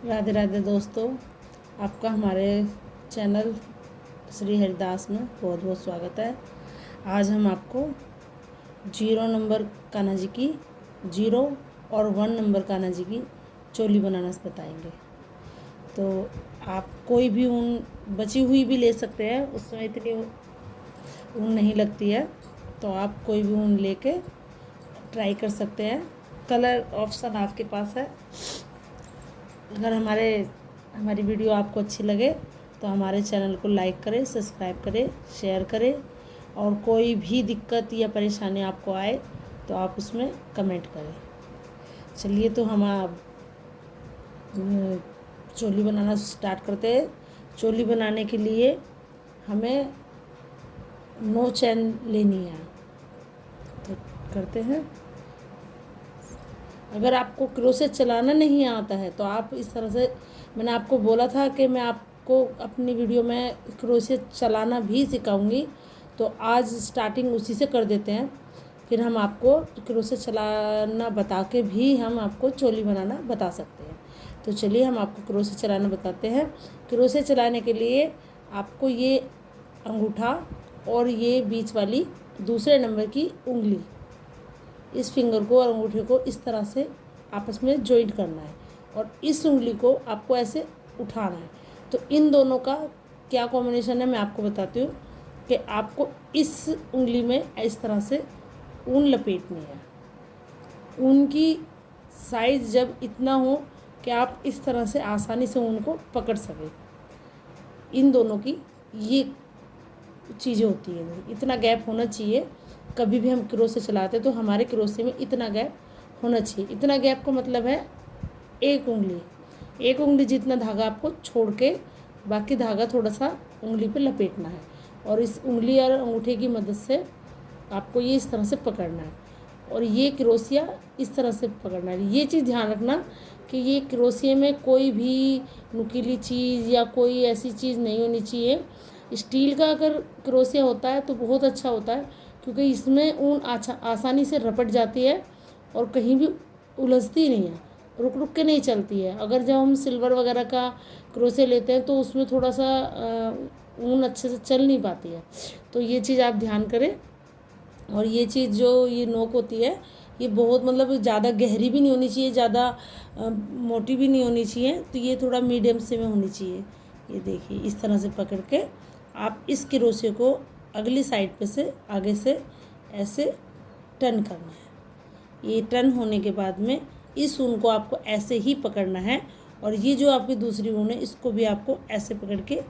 राधे राधे दोस्तों, आपका हमारे चैनल श्री हरिदास में बहुत बहुत स्वागत है। आज हम आपको 0 नंबर कान्हा जी की 0 और 1 नंबर कान्हा जी की चोली बनाना बताएंगे। तो आप कोई भी ऊन बची हुई भी ले सकते हैं, उसमें इतनी ऊन नहीं लगती है, तो आप कोई भी ऊन लेके ट्राई कर सकते हैं। कलर ऑप्शन आपके पास है। अगर हमारी वीडियो आपको अच्छी लगे तो हमारे चैनल को लाइक करें, सब्सक्राइब करें, शेयर करें, और कोई भी दिक्कत या परेशानी आपको आए तो आप उसमें कमेंट करें। चलिए, तो हम आप चोली बनाना स्टार्ट करते हैं। चोली बनाने के लिए हमें 9 चैन लेनी है, तो करते हैं। अगर आपको क्रोशेट चलाना नहीं आता है तो आप इस तरह से, मैंने आपको बोला था कि मैं आपको अपनी वीडियो में क्रोशेट चलाना भी सिखाऊंगी, तो आज स्टार्टिंग उसी से कर देते हैं। फिर हम आपको क्रोशेट चलाना बता के भी हम आपको चोली बनाना बता सकते हैं। तो चलिए, हम आपको क्रोशेट चलाना बताते हैं। क्रोशेट चलाने के लिए आपको ये अंगूठा और ये बीच वाली दूसरे नंबर की उंगली, इस फिंगर को और अंगूठे को इस तरह से आपस में जॉइंट करना है, और इस उंगली को आपको ऐसे उठाना है। तो इन दोनों का क्या कॉम्बिनेशन है मैं आपको बताती हूँ कि आपको इस उंगली में इस तरह से ऊन लपेटनी है। ऊन की साइज जब इतना हो कि आप इस तरह से आसानी से ऊन को पकड़ सकें, इन दोनों की ये चीज़ें होती हैं। इतना गैप होना चाहिए। कभी भी हम क्रोशे चलाते तो हमारे क्रोशे में इतना गैप होना चाहिए। इतना गैप का मतलब है एक उंगली जितना धागा आपको छोड़ के बाकी धागा थोड़ा सा उंगली पे लपेटना है, और इस उंगली और अंगूठे की मदद से आपको ये इस तरह से पकड़ना है, और ये क्रोशिया इस तरह से पकड़ना है। ये चीज़ ध्यान रखना कि ये क्रोशिया में कोई भी नुकीली चीज़ या कोई ऐसी चीज़ नहीं होनी चाहिए। स्टील का अगर क्रोशिया होता है तो बहुत अच्छा होता है, क्योंकि इसमें ऊन आसानी से रपट जाती है और कहीं भी उलझती नहीं है, रुक रुक के नहीं चलती है। अगर जब हम सिल्वर वगैरह का क्रोशिया लेते हैं तो उसमें थोड़ा सा ऊन अच्छे से चल नहीं पाती है। तो ये चीज़ आप ध्यान करें। और ये चीज़ जो ये नोक होती है, ये बहुत मतलब ज़्यादा गहरी भी नहीं होनी चाहिए, ज़्यादा मोटी भी नहीं होनी चाहिए, तो ये थोड़ा मीडियम से में होनी चाहिए। ये देखिए, इस तरह से पकड़ के आप इस क्रोशे को अगली साइड पे से आगे से ऐसे टर्न करना है। ये टर्न होने के बाद में इस ऊन को आपको ऐसे ही पकड़ना है, और ये जो आपकी दूसरी ऊन है इसको भी आपको ऐसे पकड़ के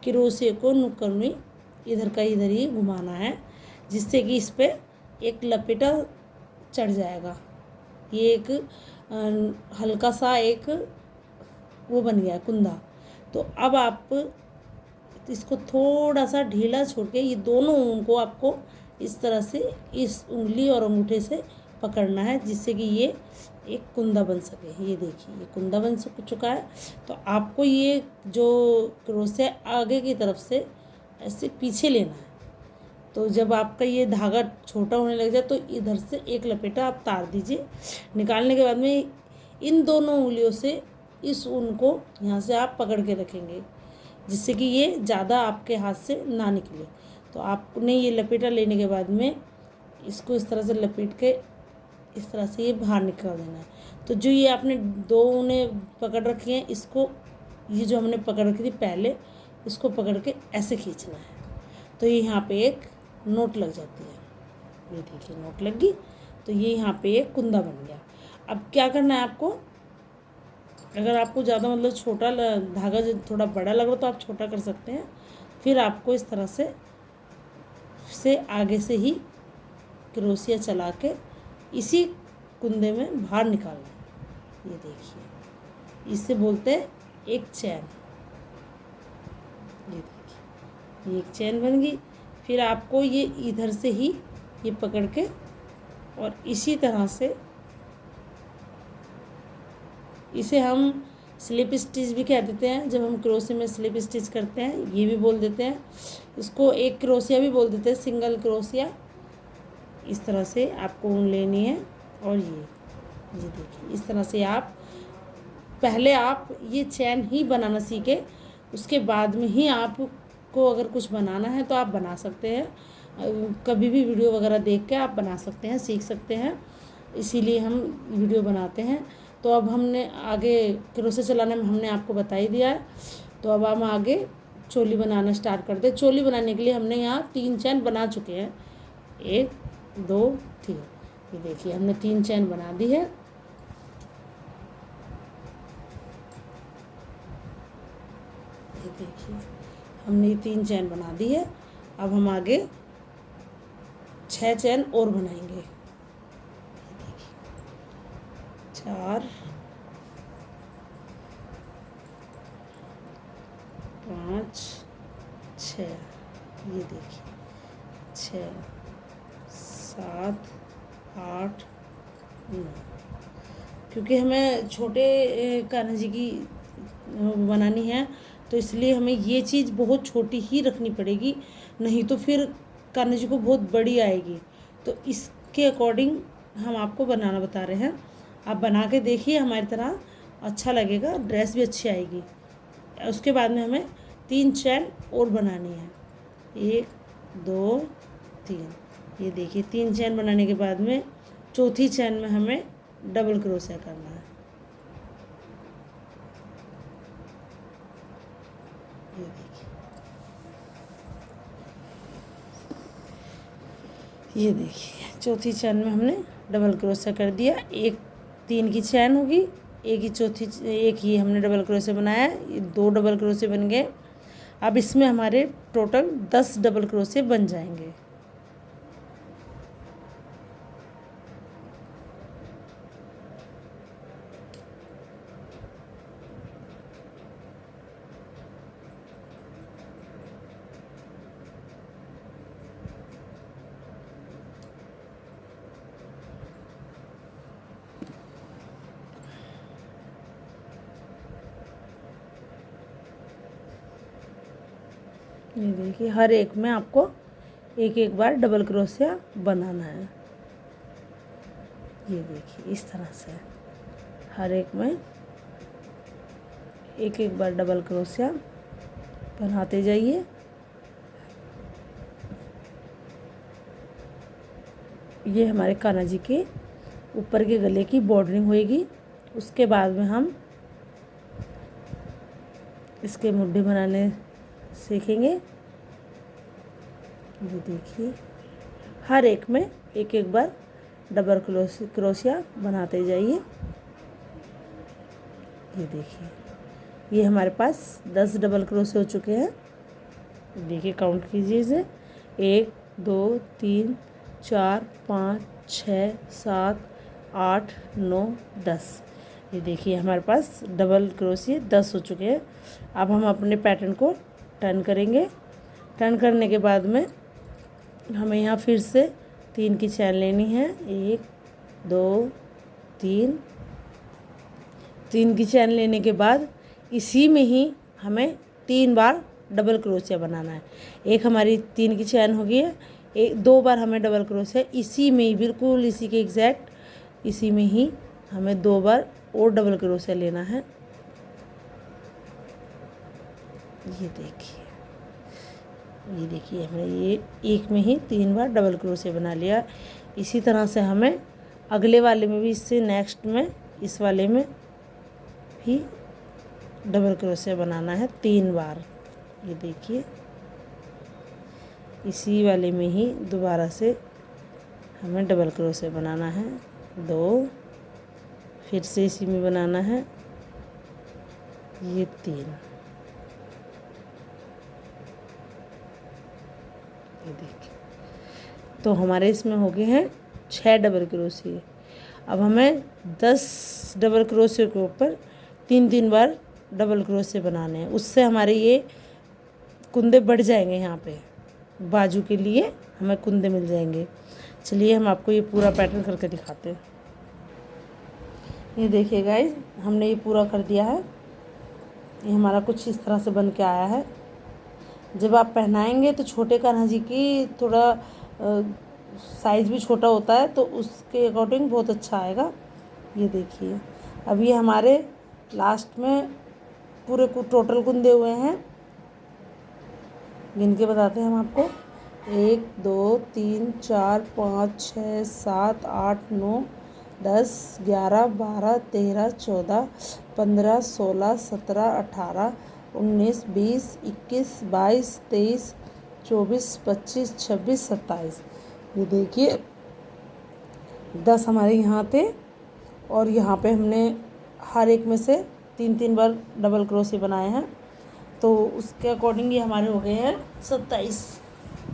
क्रोशे को नुक्कड़ में इधर का इधर ही घुमाना है, जिससे कि इस पर एक लपेटा चढ़ जाएगा। ये एक हल्का सा एक वो बन गया कुंदा। तो अब आप इसको थोड़ा सा ढीला छोड़ के ये दोनों ऊन को आपको इस तरह से इस उंगली और अंगूठे से पकड़ना है, जिससे कि ये एक कुंदा बन सके। ये देखिए, ये कुंदा बन चुका है। तो आपको ये जो क्रोशे आगे की तरफ से ऐसे पीछे लेना है। तो जब आपका ये धागा छोटा होने लग जाए तो इधर से एक लपेटा आप तार दीजिए। निकालने के बाद में इन दोनों उंगलियों से इस ऊन को यहाँ से आप पकड़ के रखेंगे, जिससे कि ये ज़्यादा आपके हाथ से ना निकले। तो आपने ये लपेटा लेने के बाद में इसको इस तरह से लपेट के इस तरह से ये बाहर निकाल देना है। तो जो ये आपने दो ऊनें पकड़ रखी हैं, इसको ये जो हमने पकड़ रखी थी पहले, इसको पकड़ के ऐसे खींचना है। तो ये यहाँ पे एक नोट लग जाती है। ये देखिए, नोट लग गई। तो ये यहाँ पे एक कुंदा बन गया। अब क्या करना है आपको, अगर आपको ज़्यादा मतलब छोटा धागा थोड़ा बड़ा लग रहा तो आप छोटा कर सकते हैं। फिर आपको इस तरह से आगे से ही क्रोशिया चला के इसी कुंदे में बाहर निकालना है। ये देखिए, इससे बोलते हैं एक चैन। ये देखिए, ये एक चैन बन गई। फिर आपको ये इधर से ही ये पकड़ के और इसी तरह से इसे हम स्लिप स्टिच भी कह देते हैं। जब हम क्रोशिया में स्लिप स्टिच करते हैं ये भी बोल देते हैं। इसको एक क्रोशिया भी बोल देते हैं, सिंगल क्रोशिया। इस तरह से आपको ऊन लेनी है, और ये देखिए, इस तरह से आप पहले आप ये चैन ही बनाना सीखे, उसके बाद में ही आपको अगर कुछ बनाना है तो आप बना सकते हैं। कभी भी वीडियो वगैरह देख के आप बना सकते हैं, सीख सकते हैं, इसीलिए हम वीडियो बनाते हैं। तो अब हमने आगे क्रोशे चलाने में हमने आपको बता ही दिया है, तो अब हम आगे चोली बनाना स्टार्ट करते हैं। चोली बनाने के लिए हमने यहाँ 3 चैन बना चुके हैं, 1 2 3। ये देखिए हमने 3 चैन बना दी है। ये देखिए हमने 3 चैन बना दी है। अब हम आगे 6 चैन और बनाएंगे। 4 5 6, ये देखिए 6 7 8 9। क्योंकि हमें छोटे कान्हा जी की बनानी है, तो इसलिए हमें ये चीज़ बहुत छोटी ही रखनी पड़ेगी, नहीं तो फिर कान्हा जी को बहुत बड़ी आएगी। तो इसके अकॉर्डिंग हम आपको बनाना बता रहे हैं। आप बना के देखिए, हमारी तरह अच्छा लगेगा, ड्रेस भी अच्छी आएगी। उसके बाद में हमें 3 चैन और बनानी है, 1 2 3। ये देखिए 3 चैन बनाने के बाद में चौथी चैन में हमें डबल क्रोशिया करना है। ये देखिए, ये देखिए चौथी चैन में हमने डबल क्रोशिया कर दिया। एक 3 की चैन होगी, एक ही हमने डबल क्रोशिया बनाया, ये 2 डबल क्रोशिया बन गए। अब इसमें हमारे टोटल 10 डबल क्रोशिया बन जाएंगे। ये देखिए हर एक में आपको एक एक बार डबल क्रोशिया बनाना है। ये देखिए इस तरह से हर एक में एक एक बार डबल क्रोशिया बनाते जाइए। ये हमारे कान्हा जी के ऊपर के गले की बॉर्डरिंग होएगी। उसके बाद में हम इसके मुड्ढे बनाने सीखेंगे। ये देखिए हर एक में एक एक बार डबल क्रोशिया बनाते जाइए। ये देखिए ये हमारे पास 10 डबल क्रोशिया हो चुके हैं। देखिए काउंट कीजिए इसे, 1 2 3 4 5 6 7 8 9 10। ये देखिए हमारे पास डबल क्रोशिया 10 हो चुके हैं। अब हम अपने पैटर्न को टर्न करेंगे। टर्न करने के बाद में हमें यहाँ फिर से 3 की चैन लेनी है, 1 2 3। 3 की चैन लेने के बाद इसी में ही हमें 3 बार डबल क्रोशिया बनाना है। एक हमारी 3 की चैन हो गई है, 2 बार हमें डबल क्रोशिया इसी में ही, बिल्कुल इसी के एग्जैक्ट इसी में ही हमें 2 बार और डबल क्रोशिया लेना है। ये देखिए हमने ये एक में ही 3 बार डबल क्रोशिया बना लिया। इसी तरह से हमें अगले वाले में भी, इससे नेक्स्ट में इस वाले में भी डबल क्रोशिया बनाना है 3 बार। ये देखिए इसी वाले में ही दोबारा से हमें डबल क्रोशिया बनाना है 2, फिर से इसी में बनाना है ये 3। ये देखिए तो हमारे इसमें हो गए हैं 6 डबल क्रोशिया। अब हमें 10 डबल क्रोशिया के ऊपर 3 बार डबल क्रोशिया बनाने हैं। उससे हमारे ये कुंदे बढ़ जाएंगे, यहाँ पे बाजू के लिए हमें कुंदे मिल जाएंगे। चलिए हम आपको ये पूरा पैटर्न करके दिखाते हैं। ये देखिए गाइस हमने ये पूरा कर दिया है। ये हमारा कुछ इस तरह से बन के आया है। जब आप पहनाएंगे तो छोटे कान्हा जी की थोड़ा साइज़ भी छोटा होता है, तो उसके अकॉर्डिंग बहुत अच्छा आएगा। ये देखिए अब ये हमारे लास्ट में पूरे टोटल कुंदे हुए हैं, गिन के बताते हैं हम आपको। 1 2 3 4 5 6 7 8 9 10 11 12 13 14 15 16 17 18 19 20 21 22 23 24 25 26 27। ये देखिए 10 हमारे यहाँ थे, और यहाँ पे हमने हर एक में से 3 बार डबल क्रोशे बनाए हैं, तो उसके अकॉर्डिंग ये हमारे हो गए हैं 27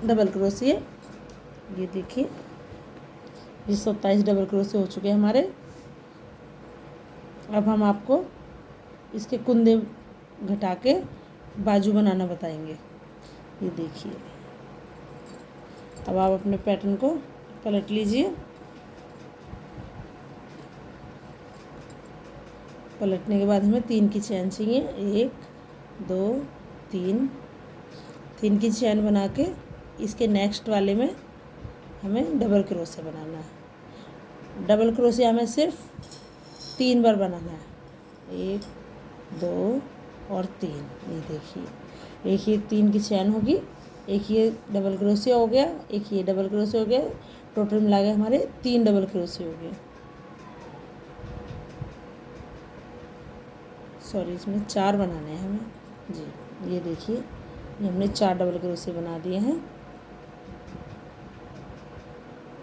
डबल क्रोशे। ये देखिए ये 27 डबल क्रोशे हो चुके हैं हमारे। अब हम आपको इसके कुंदे घटा के बाजू बनाना बताएंगे। ये देखिए अब आप अपने पैटर्न को पलट लीजिए। पलटने के बाद हमें 3 की चैन चाहिए, 1 2 3 की चैन बना के इसके नेक्स्ट वाले में हमें डबल क्रोशे बनाना है। डबल क्रोशे हमें सिर्फ 3 बार बनाना है, 1 2 और 3। ये देखिए एक ये 3 की चैन होगी, एक ये डबल क्रोशे हो गया, एक ये डबल क्रोशे हो गया, टोटल मिला के हमारे 3 डबल क्रोशे हो गए। सॉरी, इसमें 4 बनाने हैं हमें जी। ये देखिए ये हमने 4 डबल क्रोशे बना दिए हैं।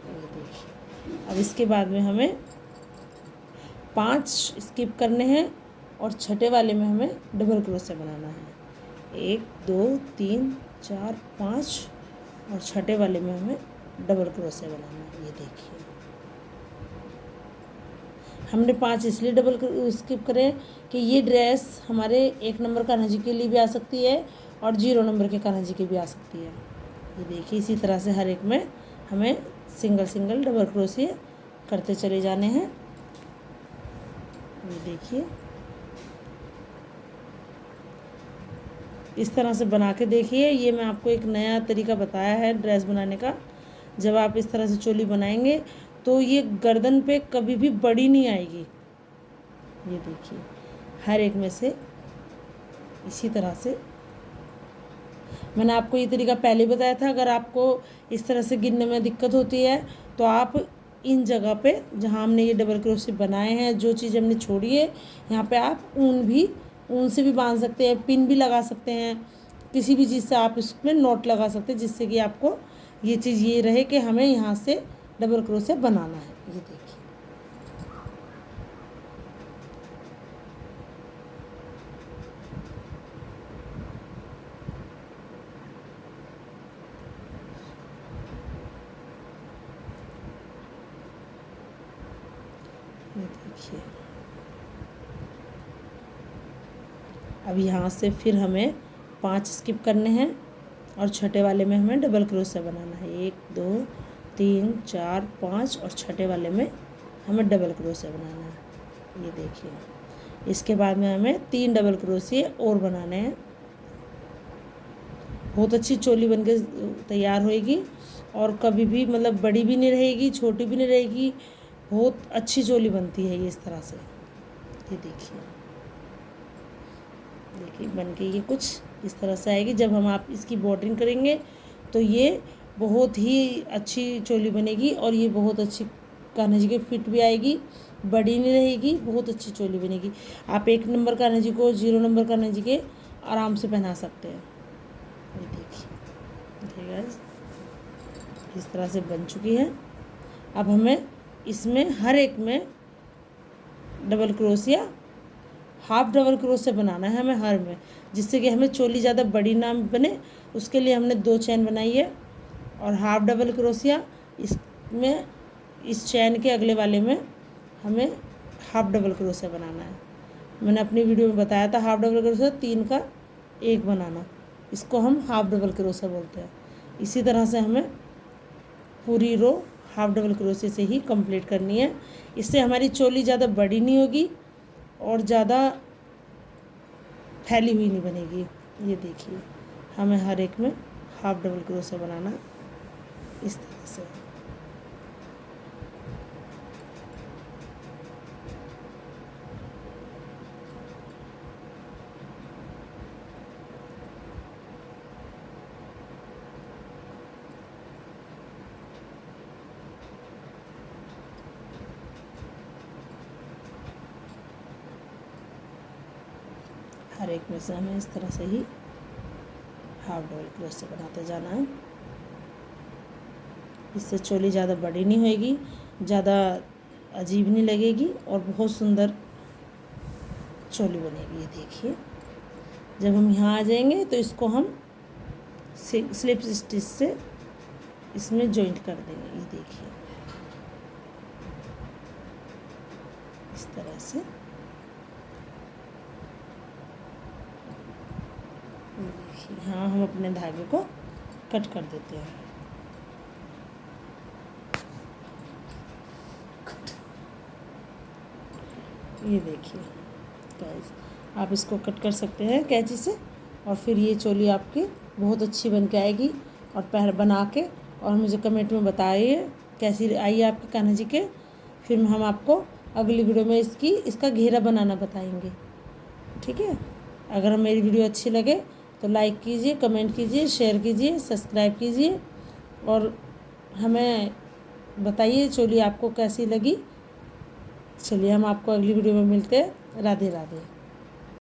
ये देखिए अब इसके बाद में हमें 5 स्किप करने हैं, और छठे वाले में हमें डबल क्रोशे बनाना है। 1 2 3 4 5, और छठे वाले में हमें डबल क्रोशे बनाना है। ये देखिए हमने 5 इसलिए डबल स्किप करें कि ये ड्रेस हमारे 1 नंबर कान्हा जी के लिए भी आ सकती है, और 0 नंबर के कान्हा जी की भी आ सकती है। ये देखिए इसी तरह से हर एक में हमें सिंगल डबल क्रोशे करते चले जाने हैं। ये देखिए इस तरह से बना के देखिए। ये मैं आपको एक नया तरीका बताया है ड्रेस बनाने का। जब आप इस तरह से चोली बनाएंगे तो ये गर्दन पे कभी भी बड़ी नहीं आएगी। ये देखिए हर एक में से इसी तरह से मैंने आपको ये तरीका पहले बताया था। अगर आपको इस तरह से गिनने में दिक्कत होती है तो आप इन जगह पे जहाँ हमने ये डबल क्रोशे बनाए हैं, जो चीज़ हमने छोड़ी है, यहाँ पे आप ऊन से भी बांध सकते हैं, पिन भी लगा सकते हैं, किसी भी चीज़ से आप इसमें नोट लगा सकते हैं, जिससे कि आपको ये चीज़ ये रहे कि हमें यहाँ से डबल क्रोशे बनाना है। ये देखिए देखिए अब यहाँ से फिर हमें 5 स्किप करने हैं, और छठे वाले में हमें डबल क्रोशे बनाना है। 1 2 3 4 5, और छठे वाले में हमें डबल क्रोशे बनाना है। ये देखिए इसके बाद में हमें 3 डबल क्रोशे और बनाने हैं। बहुत अच्छी चोली बनके तैयार होएगी, और कभी भी मतलब बड़ी भी नहीं रहेगी, छोटी भी नहीं रहेगी। बहुत अच्छी चोली बनती है ये इस तरह से। ये देखिए बन के ये कुछ इस तरह से आएगी। जब हम आप इसकी बॉर्डरिंग करेंगे तो ये बहुत ही अच्छी चोली बनेगी, और ये बहुत अच्छी कान्हा जी के फिट भी आएगी, बड़ी नहीं रहेगी, बहुत अच्छी चोली बनेगी। आप 1 नंबर कान्हा जी को 0 नंबर कान्हा जी के आराम से पहना सकते हैं। ये देखिए गाइस इस तरह से बन चुकी है। अब हमें इसमें हर एक में डबल क्रोशे या हाफ डबल क्रोशे बनाना है हमें हर में, जिससे कि हमें चोली ज़्यादा बड़ी ना बने। उसके लिए हमने 2 चैन बनाई है, और हाफ डबल क्रोशिया इसमें इस चैन के अगले वाले में हमें हाफ डबल क्रोशे बनाना है। मैंने अपनी वीडियो में बताया था हाफ डबल क्रोशे 3 का 1 बनाना, इसको हम हाफ डबल क्रोशे बोलते हैं। इसी तरह से हमें पूरी रो हाफ डबल क्रोशे से ही कंप्लीट करनी है। इससे हमारी चोली ज़्यादा बड़ी नहीं होगी और ज़्यादा फैली हुई नहीं बनेगी। ये देखिए हमें हर एक में हाफ डबल क्रोशे बनाना इस तरह से। हर एक में से हमें इस तरह से ही हाफ डबल क्रोशे बनाते जाना है। इससे चोली ज़्यादा बड़ी नहीं होएगी, ज़्यादा अजीब नहीं लगेगी और बहुत सुंदर चोली बनेगी। ये देखिए, जब हम यहाँ आ जाएंगे तो इसको हम स्लिप स्टिच से इसमें जॉइंट कर देंगे। ये देखिए इस तरह से। देखिए हाँ, हम अपने धागे को कट कर देते हैं। ये देखिए गाइस, आप इसको कट कर सकते हैं कैंची से और फिर ये चोली आपकी बहुत अच्छी बन के आएगी। और पहले बना के और मुझे कमेंट में बताइए कैसी आई आपके कान्हा जी के। फिर हम आपको अगली वीडियो में इसका घेरा बनाना बताएंगे। ठीक है, अगर मेरी वीडियो अच्छी लगे तो लाइक कीजिए, कमेंट कीजिए, शेयर कीजिए, सब्सक्राइब कीजिए और हमें बताइए चोली आपको कैसी लगी। चलिए हम आपको अगली वीडियो में मिलते हैं। राधे राधे।